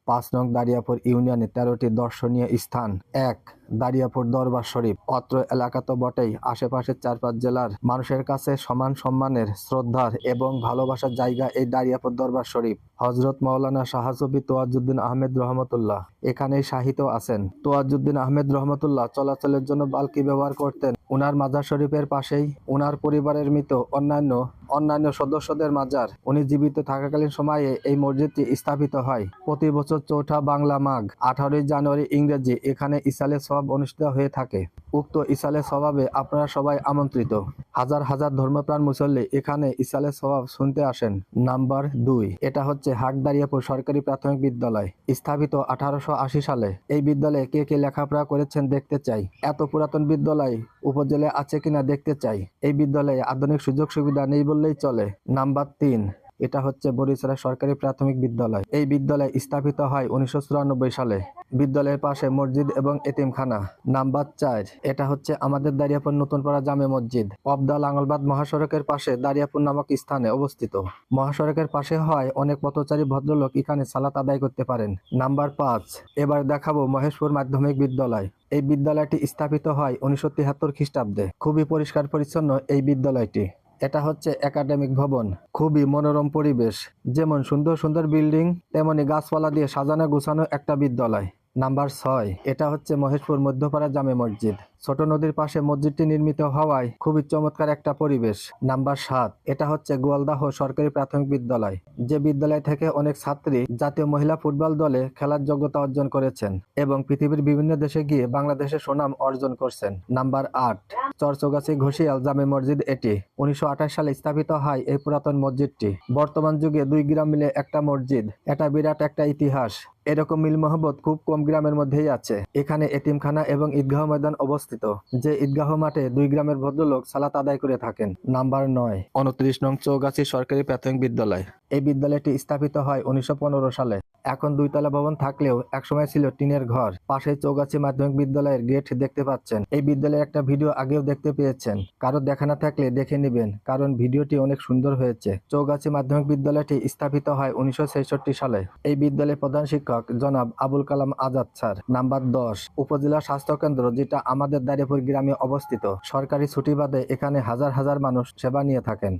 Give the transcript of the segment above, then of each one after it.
5 নং দারিয়াপুর ইউনিয়নে 13টি দর্শনীয় স্থান। 1. দারিয়াপুর দরবার শরীফ। অত্র এলাকা তো বটেই, আশেপাশের 4-5 জেলার মানুষের কাছে সমান সম্মানের, শ্রদ্ধার এবং ভালোবাসার জায়গা এই দারিয়াপুর দরবার শরীফ। হযরত মাওলানা শাহ সুফি তোয়াজ্জুদ্দিন আহমেদ রহমতুল্লাহ এখানেই শায়িত আছেন। তোয়াজ্জুদ্দিন আহমেদ রহমতুল্লাহ চলাচলের জন্য বালকি ব্যবহার করতেন। উনার মাজার শরীফের পাশেই উনার পরিবারের মৃত অন্যান্য সদস্যদের মাজার। উনি জীবিত থাকাকালীন সময়ে এই মসজিদটি স্থাপিত হয়। প্রতি বছর 4ঠা বাংলা মাঘ 18 জানুয়ারি ইংরেজি এখানে ইসালে সওয়াব অনুষ্ঠিত হয়ে থাকে। উক্ত ইসালে সওয়াবে আপনারা সবাই আমন্ত্রিত। হাজার হাজার ধর্মপ্রাণ মুসল্লি এখানে ইসালে সওয়াব শুনতে আসেন। নাম্বার 2, এটা হচ্ছে হাট দারিয়াপুর সরকারি প্রাথমিক বিদ্যালয়, স্থাপিত 1880 সালে। এই বিদ্যালয়ে কে কে লেখাপড়া করেছেন দেখতে চাই। এত পুরাতন বিদ্যালয় উপজেলায় আছে কিনা দেখতে চাই। এই বিদ্যালয়ে আধুনিক সুযোগ সুবিধা নেই বললেই চলে। নাম্বার 3, এটা হচ্ছে বরিশালা সরকারি প্রাথমিক বিদ্যালয়। এই বিদ্যালয় স্থাপিত হয় 1994 সালে। বিদ্যালয়ের পাশে মসজিদ এবং এতিমখানা। নাম্বার 4, এটা হচ্ছে আমাদের দারিয়াপুর নতুনপাড়া জামে মসজিদ। পবদা লাঙ্গলবাদ মহাসড়কের পাশে দারিয়াপুর নামক স্থানে অবস্থিত। মহাসড়কের পাশে হয় অনেক পথচারী ভদ্রলোক এখানে সালাত আদায় করতে পারেন। নাম্বার 5, এবার দেখাবো মহেশপুর মাধ্যমিক বিদ্যালয়। এই বিদ্যালয়টি স্থাপিত হয় 1973 খ্রিস্টাব্দে। খুবই পরিষ্কার পরিচ্ছন্ন এই বিদ্যালয়টি। এটা হচ্ছে একাডেমিক ভবন। খুবই মনোরম পরিবেশ, যেমন সুন্দর সুন্দর বিল্ডিং তেমনি গাছপালা দিয়ে সাজানো গোছানো একটা বিদ্যালয়। নাম্বার 6, এটা হচ্ছে মহেশপুর মধ্যপাড়া জামে মসজিদ। ছোট নদীর পাশে মসজিদটি নির্মিত হওয়ায় খুবই চমৎকার একটা পরিবেশ। নাম্বার 7, এটা হচ্ছে গোয়ালদাহ সরকারি প্রাথমিক বিদ্যালয়। যে বিদ্যালয় থেকে অনেক ছাত্রী জাতীয় মহিলা ফুটবল দলে খেলার যোগ্যতা অর্জন করেছেন এবং পৃথিবীর বিভিন্ন দেশে গিয়ে বাংলাদেশের সুনাম অর্জন করছেন। নাম্বার 8, চরচৌগাছি ঘোষিয়াল জামে মসজিদ। এটি 1928 সালে স্থাপিত হয়। এই পুরাতন মসজিদটি বর্তমান যুগে 2 গ্রাম মিলে একটা মসজিদ। এটা বিরাট একটা ইতিহাস। এরকম মিল মহব্বত খুব কম গ্রামের মধ্যেই আছে। এখানে এতিমখানা এবং ঈদগাহ ময়দান অবস্থিত, যে ঈদগাহ মাঠে 2 গ্রামের ভদ্রলোক সালাত আদায় করে থাকেন। নাম্বার 9, 29 নং চৌগাছি সরকারি প্রাথমিক বিদ্যালয়। এই বিদ্যালয়টি স্থাপিত হয় 1915 সালে। এখন 2 তলা ভবন থাকলেও একসময় ছিল টিনের ঘর। পাশে চৌগাছি মাধ্যমিক বিদ্যালয়ের গেট দেখতে পাচ্ছেন। এই বিদ্যালয়ের একটা ভিডিও আগেও দেখতে পেয়েছেন। কারো দেখা না থাকলে দেখে নেবেন, কারণ ভিডিওটি অনেক সুন্দর হয়েছে। চৌগাছি মাধ্যমিক বিদ্যালয়টি স্থাপিত হয় 1966 সালে। এই বিদ্যালয়ের প্রধান শিক্ষক জনাব আবুল কালাম আজাদ স্যার। নাম্বার 10, উপজেলা স্বাস্থ্য কেন্দ্র, যেটা আমাদের দারিয়াপুর গ্রামে অবস্থিত। সরকারি ছুটি বাদে এখানে হাজার হাজার মানুষ সেবা নিয়ে থাকেন।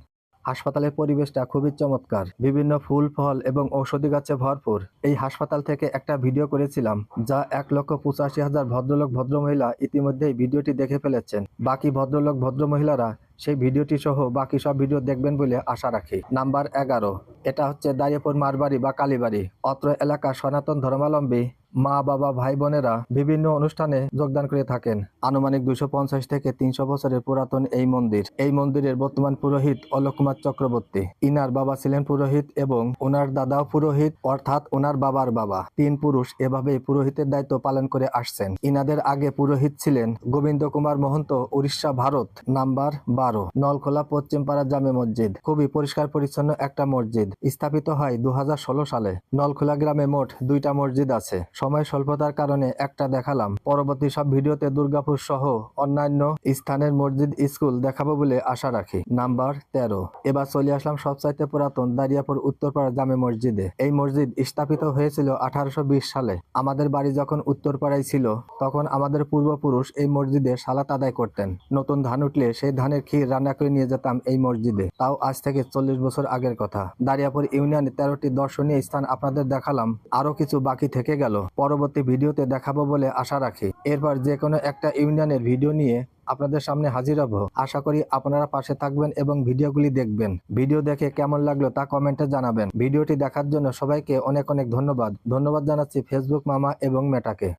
হাসপাতালের পরিবেশটা খুবই চমৎকার, বিভিন্ন ফুল ফল এবং ঔষধি গাছে ভরপুর। এই হাসপাতাল থেকে একটা ভিডিও করেছিলাম, যা 1,85,000 ভদ্রলোক ভদ্রমহিলা ইতিমধ্যেই ভিডিওটি দেখে ফেলেছেন। বাকি ভদ্রলোক ভদ্রমহিলারা সেই ভিডিওটি সহ বাকি সব ভিডিও দেখবেন বলে আশা রাখি। নাম্বার 11, এটা হচ্ছে দারিয়াপুর মারবাড়ি বা কালীবাড়ি। অত্র এলাকা সনাতন ধর্মাবলম্বী মা বাবা ভাই বোনেরা বিভিন্ন অনুষ্ঠানে যোগদান করে থাকেন। আনুমানিক 250 থেকে 300 বছরের পুরাতন এই মন্দির। এই মন্দিরের বর্তমান পুরোহিত অলোক কুমার চক্রবর্তী। ইনার বাবা ছিলেন পুরোহিত এবং ওনার দাদাও পুরোহিত, অর্থাৎ ওনার বাবার বাবা। 3 পুরুষ এভাবেই পুরোহিতের দায়িত্ব পালন করে আসছেন। ইনাদের আগে পুরোহিত ছিলেন গোবিন্দ কুমার মহন্ত, উড়িষ্যা, ভারত। নাম্বার 12, নলখোলা পশ্চিমপাড়া জামে মসজিদ। খুবই পরিষ্কার পরিচ্ছন্ন একটা মসজিদ। স্থাপিত হয় 2016 সালে। নলখোলা গ্রামে মোট 2টা মসজিদ আছে। সময় স্বল্পতার কারণে একটা দেখালাম। পরবর্তী সব ভিডিওতে দুর্গাপুর সহ অন্যান্য স্থানের মসজিদ স্কুল দেখাবো বলে আশা রাখি। নাম্বার 13, এবার চলে আসলাম সবচাইতে পুরাতন দারিয়াপুর উত্তরপাড়া জামে মসজিদে। এই মসজিদ স্থাপিত হয়েছিল 1820 সালে। আমাদের বাড়ি যখন উত্তরপাড়ায় ছিল, তখন আমাদের পূর্বপুরুষ এই মসজিদে সালাত আদায় করতেন। নতুন ধান উঠলে সেই ধানের ক্ষীর রান্না করে নিয়ে যেতাম এই মসজিদে। তাও আজ থেকে 40 বছর আগের কথা। দারিয়াপুর ইউনিয়নে 13টি দর্শনীয় স্থান আপনাদের দেখালাম, আরো কিছু বাকি থেকে গেল। পরবর্তী ভিডিওতে দেখাবো বলে আশা রাখি। এরপর যে কোনো একটা ইউনিয়নের ভিডিও নিয়ে আপনাদের সামনে হাজির হব। আশা করি আপনারা পাশে থাকবেন এবং ভিডিওগুলি দেখবেন। ভিডিও দেখে কেমন লাগলো তা কমেন্টে জানাবেন। ভিডিওটি দেখার জন্য সবাইকে অনেক অনেক ধন্যবাদ জানাচ্ছি ফেসবুক মামা এবং মেটাকে।